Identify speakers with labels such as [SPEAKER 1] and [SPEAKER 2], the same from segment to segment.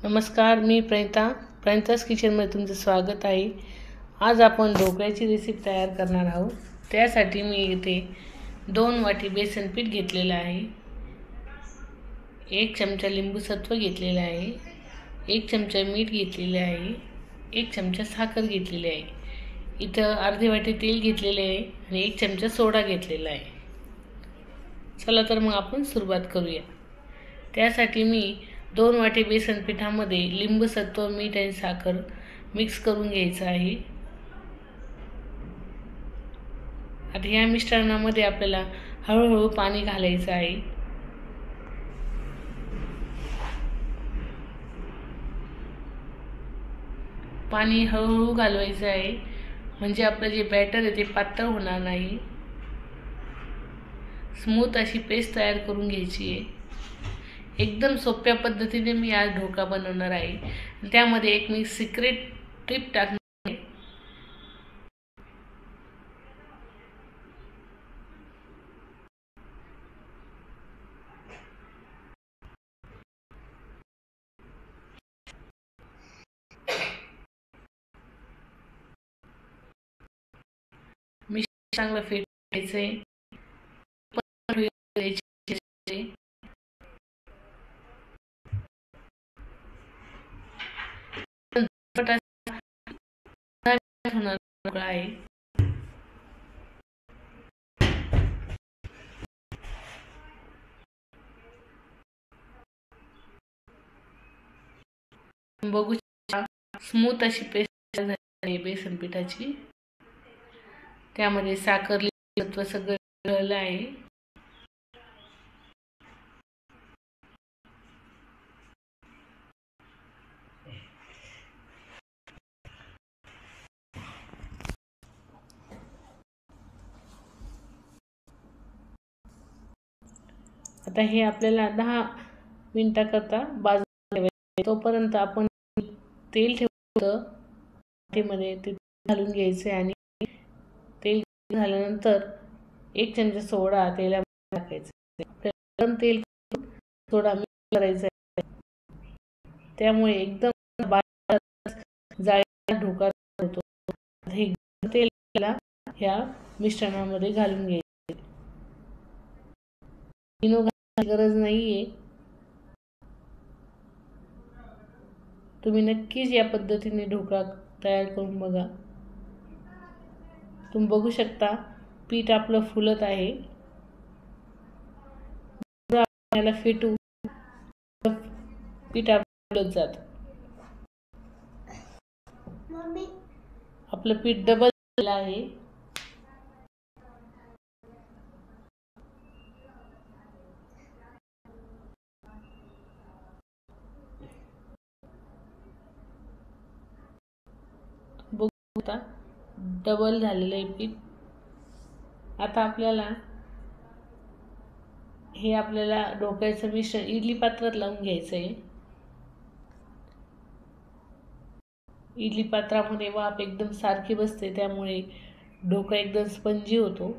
[SPEAKER 1] नमस्कार, मी प्रणितास किचनमध्ये तुमचं स्वागत आहे। आज आपण ढोकळ्याची रेसिपी तयार करणार आहोत। त्यासाठी मी इथे 2 वाटी बेसन पीठ घेतलेलं आहे, 1 चमचा लिंबू सत्व घेतलेलं आहे, 1 चमचा मीठ घेतलेले आहे, 1 चमचा साखर घेतलेली आहे। इथं अर्धी वाटी तेल घेतलेले आहे आणि 1 चमचा सोडा घेतलेला आहे। चला तर मग आपण सुरुवात करूया। त्यासाठी मी 2 वाटी बेसन पिठामध्ये लिंबू सत्व, मीठ आणि साखर मिक्स करून घ्यायचं आहे। आता या मिश्रणामध्ये आपल्याला हळूहळू पाणी घालायचं आहे। पाणी हळूहळू घालवायचं आहे, म्हणजे आपलं जे बॅटर आहे ते पातळ होणार नाही। स्मूथ अशी पेस्ट तयार करून घ्यायची आहे। एकदम सोप्या पद्धतीने मी आज ढोकळा बनवणार आहे। त्यामध्ये एक मी सिक्रेट टिप टाकणार आहे। मी चांगलं फेटायचं आहे। ढोकळा आहे। बघू शकता, स्मूथ अशी पेस्ट झाली आहे बेसन पिठाची। त्यामध्ये साखर, लिंबू सत्व सगळं घातलेलं आहे। आता हे आपल्याला 10 मिनिटाकरता बाजूला ठेवायचे। तोपर्यंत आपण तेल ठेवलं मध्ये ते घालून घ्यायचे आणि तेल झाल्यानंतर 1 चमचा सोडा तेलामध्ये टाकायचा। गरम तेल सोडा मिक्स करायचा आहे, त्यामुळे एकदम जाळीदार ढोकळा होतो। हे तेल ह्या मिश्रणामध्ये घालून घ्यायचे। इनो घालायची गरज नाहीये। तुम्ही नक्कीच या पद्धतीने ढोकळा तयार करून बघा। तुम्ही बघू शकता पीठ आपलं फुलत आहे। याला फेटू पीठ फुलत जात। आपलं पीठ डबल झालेलं आहे। बघता डबल झालेलं आहे पीठ। आता आपल्याला ढोकळ्याचं मिश्रण इडली पात्रात लावून घ्यायचं आहे। इडली पात्रामध्ये वाफ एकदम सारखी बसते, त्यामुळे ढोकळा एकदम स्पंजी होतो।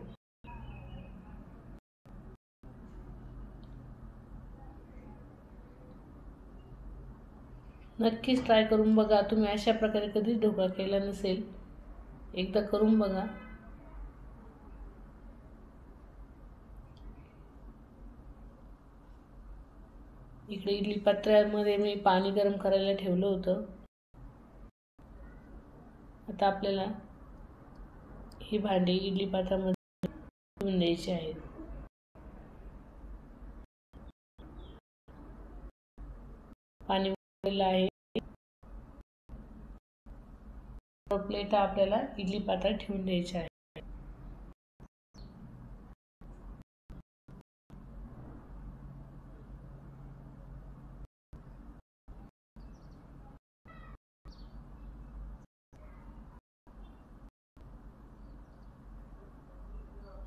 [SPEAKER 1] नक्कीच ट्राय करून बघा। तुम्ही अशा प्रकारे कधीच ढोकळा केला नसेल, एकदा करून बघा। इकडे इडली पात्रामध्ये मी पाणी गरम करायला ठेवलं होतं। आता आपल्याला ही भांडी इडली पात्रामध्ये ठेवून द्यायची आहेत। पाणी उकळलेलं आहे। प्लेट आपल्याला इडली पात्रात ठेवून द्यायची आहे।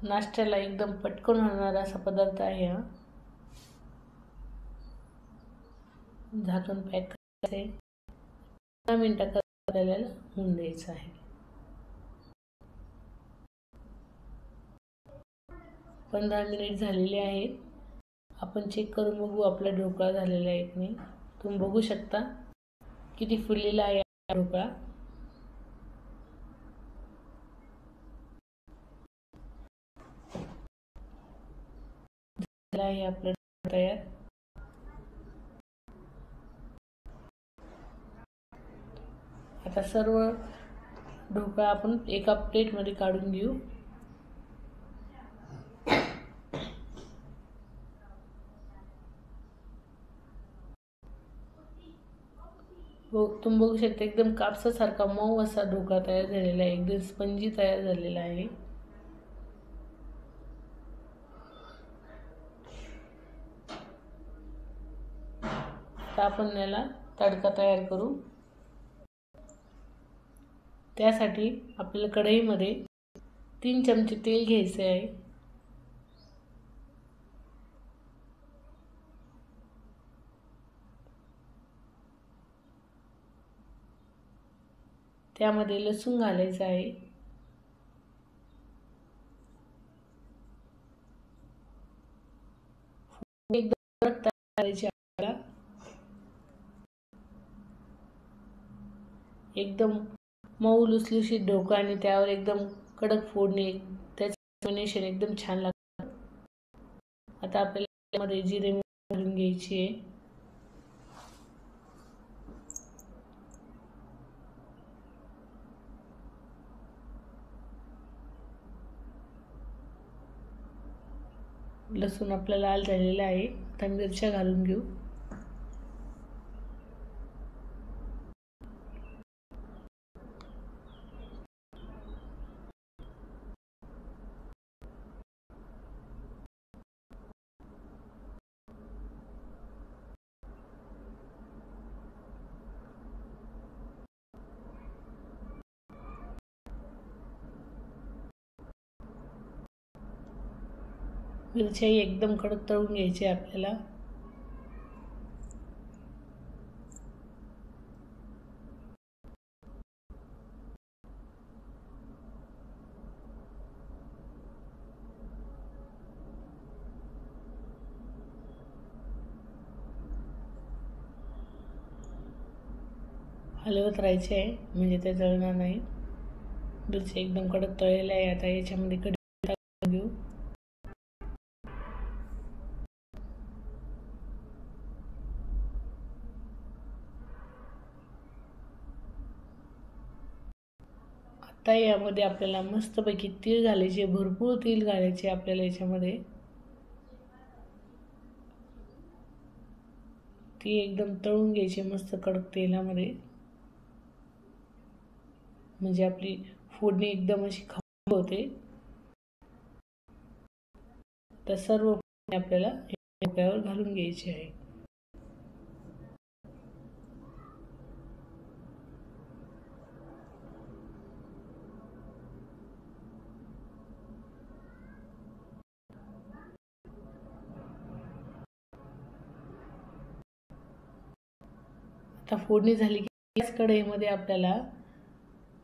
[SPEAKER 1] नाश्त्याला एकदम पटकन होणारा असा पदार्थ आहे हा। झाकण पॅक करायचे, 10 मिनिटात आपल्याला होऊन द्यायचं आहे। 15 मिनिट झालेले आहेत। आपण चेक करून बघू आपला ढोकळा झालेला आहे की नाही। तुम्ही बघू शकता किती फुललेला आहे ढोकळा. झाला आहे आपला तयार. आता सर्व ढोकळा आपण एका प्लेटमध्ये काढून घेऊ. तुम्ही बघू शकता एकदम कापसासारखा मऊ असा ढोकळा तयार झालेला आहे. एकदम स्पंजी तयार झालेला आहे. आता आपण याला तडका तयार करू. त्यासाठी आपल्याला कढईमध्ये 3 चमचे तेल घ्यायचे आहे. त्यामध्ये लसूण घालायचं आहे. एकदम करायची आपल्याला. एकदम मऊ लुसलुशीत ढोकळा आणि त्यावर एकदम कडक फोडणी, त्याचं कॉम्बिनेशन एकदम छान लागतं. आता आपल्याला त्यामध्ये जिरे घालून घ्यायची आहे. लसूण आपला लाल झालेला आहे. आता मिरच्या घालून घेऊ. मिरच्याही एकदम कडक तळून घ्यायची आपल्याला. हलवत राहायचे आहे म्हणजे ते जळणार नाही. मिरची एकदम कडक तळलेल्या आहे. आता याच्यामध्ये कढी टाकून घेऊ. आता यामध्ये आपल्याला मस्तपैकी तीळ घालायचे, भरपूर तीळ घालायचे आपल्याला याच्यामध्ये. ती एकदम तळून घ्यायची मस्त कडक तेलामध्ये, म्हणजे आपली फोडणी एकदम अशी खमंग होते. तर सर्व आपल्याला ढोकळ्यावर घालून घ्यायची आहे. आता फोडणी झाली की याच कढईमध्ये आपल्याला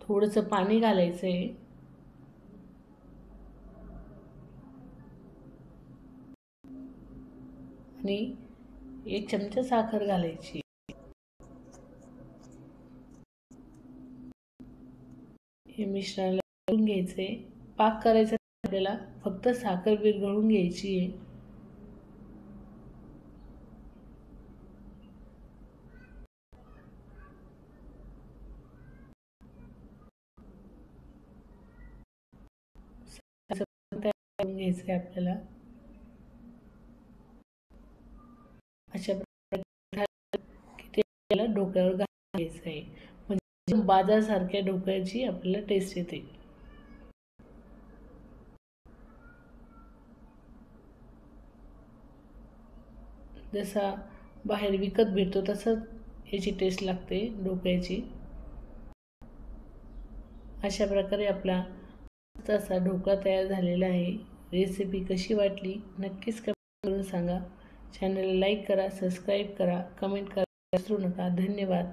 [SPEAKER 1] थोडंसं पाणी घालायचं आहे. आणि 1 चमचा साखर घालायची. हे मिश्रणाला घालून घ्यायचे. पाक करायचा आपल्याला फक्त साखर विरघळून घ्यायची आहे. घ्यायचं आहे आपल्याला. अशा प्रकारे ढोकळ्यावर घालायचं आहे, म्हणजे बाजारसारख्या ढोकळ्याची आपल्याला टेस्ट येते. जसा बाहेर विकत भेटतो तसंच याची टेस्ट लागते ढोकळ्याची. अशा प्रकारे आपला असा ढोकळा तयार झालेला आहे. रेसिपी कशी वाटली नक्कीच कमेंट करून सांगा. चॅनलला लाईक करा, सबस्क्राईब करा, कमेंट करा विसरू नका. धन्यवाद.